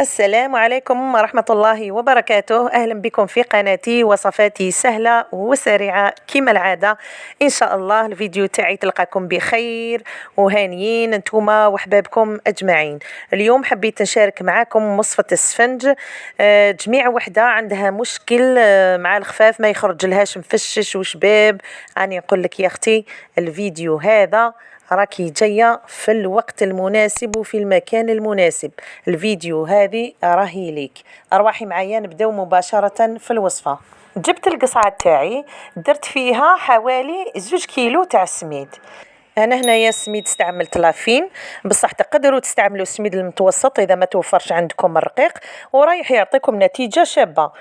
السلام عليكم ورحمة الله وبركاته. أهلا بكم في قناتي وصفاتي سهلة وسريعة كما العادة. إن شاء الله الفيديو تاعي تلقاكم بخير وهانيين انتوما وحبابكم أجمعين. اليوم حبيت نشارك معاكم وصفة السفنج. جميع وحدة عندها مشكل مع الخفاف، ما يخرج لهاش مفشش وشباب. أنا نقول لك يا أختي الفيديو هذا راكي جاية في الوقت المناسب وفي المكان المناسب. الفيديو هذه راهي ليك. أرواحي معايا نبداو مباشرة في الوصفة. جبت القصعة تاعي درت فيها حوالي 2 كيلو تاع السميد. انا هنايا السميد استعملت لافين، بصح تقدروا تستعملوا السميد المتوسط اذا ما توفرش عندكم الرقيق، ورايح يعطيكم نتيجه شابه.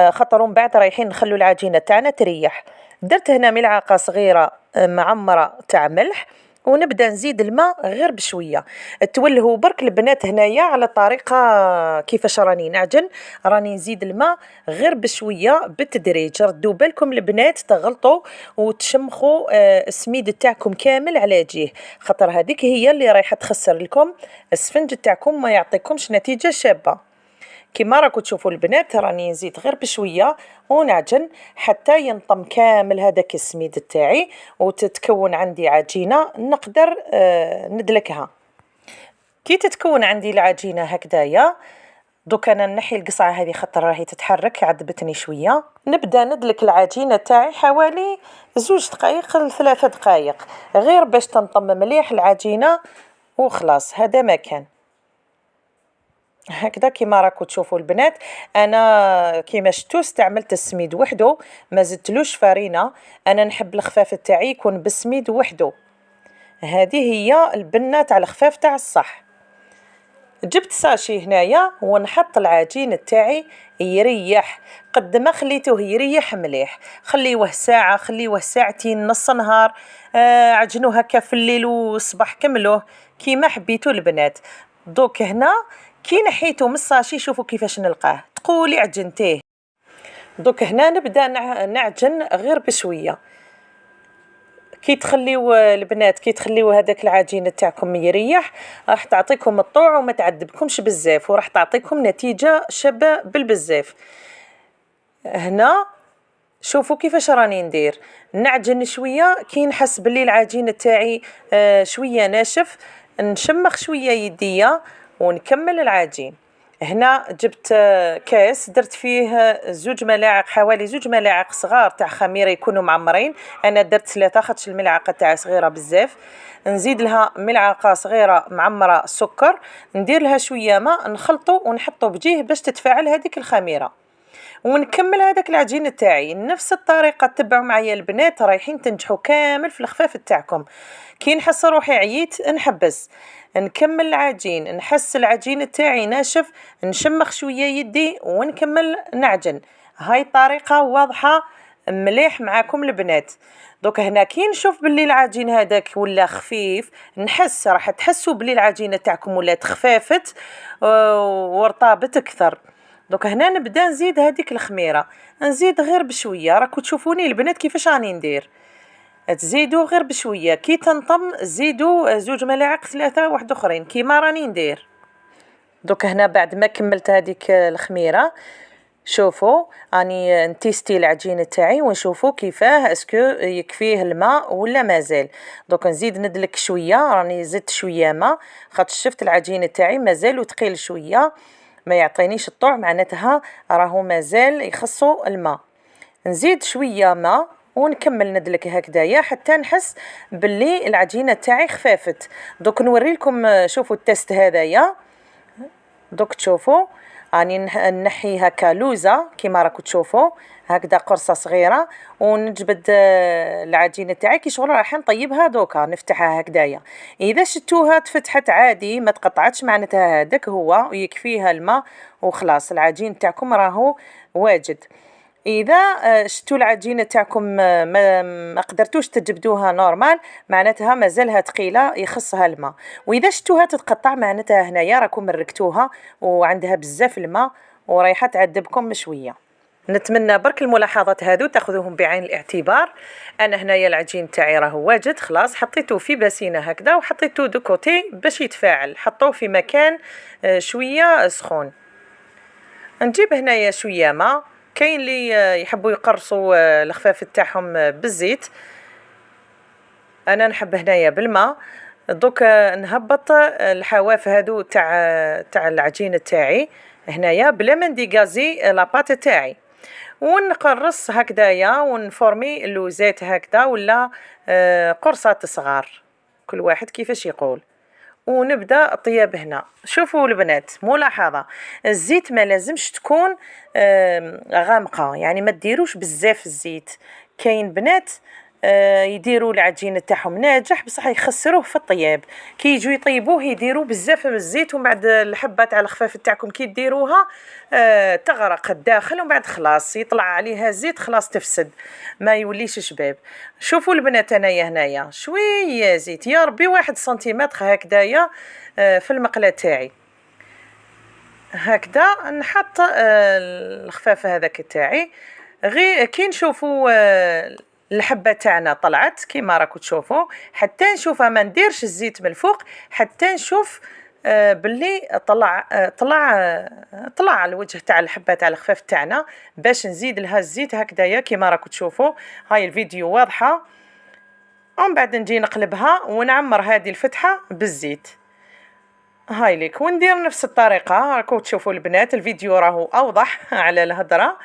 خاطر من بعد رايحين نخلوا العجينه تاعنا تريح. درت هنا ملعقه صغيره معمره تاع ملح، ونبدا نزيد الماء غير بشويه. تولهوا برك البنات هنايا على طريقه كيفاش راني نعجن. راني نزيد الماء غير بشويه بالتدريج. ردوا بالكم البنات تغلطوا وتشمخوا السميد تاعكم كامل على جهه، خاطر هذيك هي اللي رايحه تخسر لكم السفنج تاعكم، ما يعطيكمش نتيجه شابه. كما راكم تشوفوا البنات راني نزيد غير بشويه ونعجن حتى ينطم كامل هذاك السميد تاعي وتتكون عندي عجينه نقدر ندلكها. كي تتكون عندي العجينه هكذايا، دوك انا نحي القصعه هذه خاطر راهي تتحرك عذبتني شويه. نبدا ندلك العجينه تاعي حوالي 2 دقائق ل 3 دقائق غير باش تنطم مليح العجينه وخلاص. هذا ما كان هكذا كيما راكم تشوفوا البنات. انا كيما شفتوا استعملت السميد وحده، ما زدتلوش فرينه. انا نحب الخفاف تاعي يكون بالسميد وحده. هذه هي البنه تاع الخفاف تاع الصح. جبت ساشي هنايا ونحط العجين تاعي يريح. قد ما خليته يريح مليح، خليوه ساعه، خليوه ساعتين، نص نهار. عجنوه هكا في الليل والصباح كملوه كيما حبيتوا البنات. دوك هنا كي نحيته من الساشي شوفوا كيفاش نلقاه، تقولي عجنتيه. دوك هنا نبدا نعجن غير بشويه. كي تخليو البنات كي تخليو هذاك العجين تاعكم يريح راح تعطيكم الطوع وما تعذبكمش بزاف، وراح تعطيكم نتيجه شابه بالبزاف. هنا شوفوا كيفاش راني ندير، نعجن شويه. كي نحس باللي العجين تاعي شويه ناشف نشمخ شويه يديا ونكمل العجين. هنا جبت كاس درت فيه 2 ملاعق، حوالي 2 ملاعق صغار تاع خميره يكونوا معمرين. انا درت 3 خاطش الملعقه تاعي صغيره بزاف. نزيد لها ملعقه صغيره معمره سكر، ندير لها شويه ماء نخلطه ونحطه بجيه باش تتفاعل هذيك الخميره، ونكمل هذاك العجين تاعي نفس الطريقه. تبعوا معايا البنات رايحين تنجحوا كامل في الخفاف تاعكم. كي نحس روحي عييت نحبس، نكمل العجين. نحس العجين تاعي ناشف نشمخ شويه يدي ونكمل نعجن. هاي طريقه واضحه مليح معاكم البنات. دوك هنا كي نشوف باللي العجين هذاك ولا خفيف نحس، راح تحسوا باللي العجينه تاعكم ولات خفافت وارطابت اكثر. دوك هنا نبدا نزيد هذيك الخميره، نزيد غير بشويه. راكم تشوفوني البنات كيفاش راني ندير. تزيدوا غير بشويه، كي تنطم زيدوا 2 ملاعق 3 واحد اخرين كيما راني ندير. دوك هنا بعد ما كملت هذيك الخميره شوفوا راني نتيستي العجين تاعي ونشوفوا كيفاه اسكو يكفيه الماء ولا مازال. دوك نزيد ندلك شويه، راني زدت شويه ماء خاطر شفت العجين تاعي مازال وثقيل شويه ما يعطينيش الطوع، معناتها راهو مازال يخصو الماء. نزيد شويه ماء ونكمل ندلك هكذايا حتى نحس باللي العجينه تاعي خفافت. دوك نوري لكم شوفوا التست هذايا. دوك تشوفوا راني نحي هكا لوزه كيما راكم تشوفوا هكذا قرصه صغيره، ونجبد العجينه تاعي كي شغل راح نطيبها. دوكا نفتحها هكذايا، اذا شتوها تفتحت عادي ما تقطعتش معناتها هذاك هو ويكفيها الماء وخلاص العجين تاعكم راهو واجد. اذا شتو العجينه تاعكم ما قدرتوش تجبدوها نورمال معناتها مازالها ثقيله يخصها الماء، واذا شتوها تتقطع معناتها هنايا راكم مركتوها وعندها بزاف الماء ورايحه تعذبكم شويه. نتمنى برك الملاحظات هادو تاخذوهم بعين الاعتبار. انا هنايا العجين تاعي راه واجد خلاص، حطيته في باسينه هكذا وحطيته دو كوتي باش يتفاعل، حطوه في مكان شويه سخون. نجيب هنايا شويه ماء، كاين اللي يحبوا يقرصوا الخفاف تاعهم بالزيت، انا نحب هنايا بالماء. دوك نهبط الحواف هادو تاع العجين تاعي هنايا بلا ما نديغازي لاباط تاعي، ونقرص هكذايا ونفورمي اللوزات هكذا ولا قرصات صغار، كل واحد كيفاش يقول. ونبدا الطياب هنا. شوفوا البنات ملاحظه، الزيت ما لازمش تكون غامقه، يعني ما ديروش بزاف الزيت. كاين بنات يديروا العجين تاعهم ناجح بصح يخسروه في الطياب، كي يجوا يطيبوه يديروا بزاف من الزيت، ومن بعد الحبه تاع الخفاف تاعكم كي ديروها تغرق الداخل، ومن بعد خلاص يطلع عليها زيت خلاص تفسد ما يوليش شباب. شوفوا البنات انايا هنايا شويه زيت يا ربي 1 سنتيمتر هكذايا في المقله تاعي هكذا نحط الخفاف هذاك تاعي. غير كي نشوفوا الحبه تاعنا طلعت كيما راكم تشوفوا، حتى نشوفها ما نديرش الزيت من الفوق حتى نشوف باللي طلع الوجه تاع الحبه تاع الخفاف تاعنا، باش نزيد لها الزيت هكذايا كيما راكم تشوفوا. هاي الفيديو واضحه، ومن بعد نجي نقلبها ونعمر هذه الفتحه بالزيت. هاي ليك، وندير نفس الطريقه راكم تشوفوا البنات، الفيديو راهو اوضح على الهضره.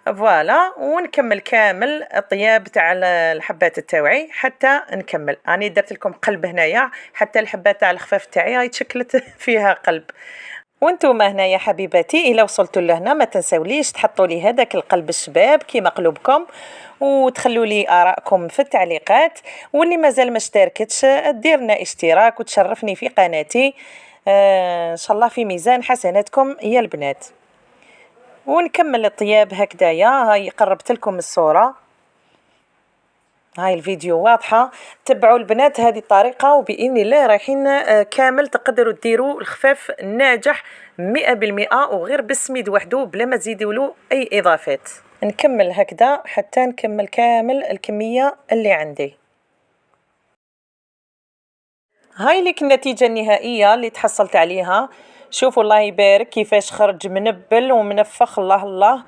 فوالا، ونكمل كامل الطياب تاع الحبات تاوعي حتى نكمل. راني درت لكم قلب هنايا حتى الحبات تاع الخفاف تاعي هاي تشكلت فيها قلب. وانتم هنا يا حبيباتي الى وصلتوا لهنا ما تنساوليش تحطوا لي هذاك القلب الشباب كيما قلوبكم، وتخلوا لي آراءكم في التعليقات، واللي مازال ما اشتركتش ديرنا اشتراك وتشرفني في قناتي. ان شاء الله في ميزان حسناتكم يا البنات. ونكمل الطياب هكذايا. هاي قربت لكم الصورة، هاي الفيديو واضحة. تبعوا البنات هذه الطريقة وبإذن الله رايحين كامل تقدروا ديروا الخفاف ناجح 100% وغير بالسميد وحده بلا ما تزيدوا له أي إضافات. نكمل هكذا حتى نكمل كامل الكمية اللي عندي. هاي لك النتيجة النهائية اللي تحصلت عليها. شوفوا الله يبارك كيفاش خرج منبل ومنفخ. الله الله،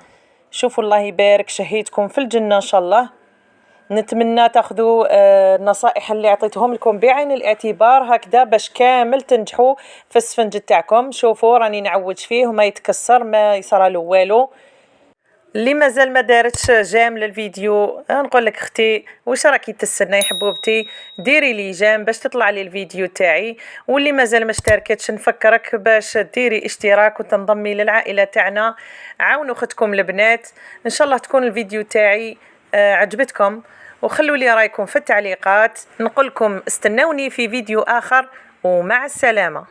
شوفوا الله يبارك، شهيتكم في الجنة إن شاء الله. نتمنى تاخذوا النصائح اللي عطيتهم لكم بعين الاعتبار هكذا باش كامل تنجحوا في السفنج تاعكم. شوفوا راني نعوج فيه وما يتكسر ما يصرالو والو. اللي مازال ما دارتش جيم للفيديو نقول لك اختي واش راكي تستناي حبوبتي، ديري لي جيم باش تطلع لي الفيديو تاعي. واللي مازال ما اشتركتش نفكرك باش ديري اشتراك وتنضمي للعائله تاعنا. عاونوا اختكم البنات. ان شاء الله تكون الفيديو تاعي عجبتكم، وخلوا لي رايكم في التعليقات. نقول لكم استنوني في فيديو اخر، ومع السلامه.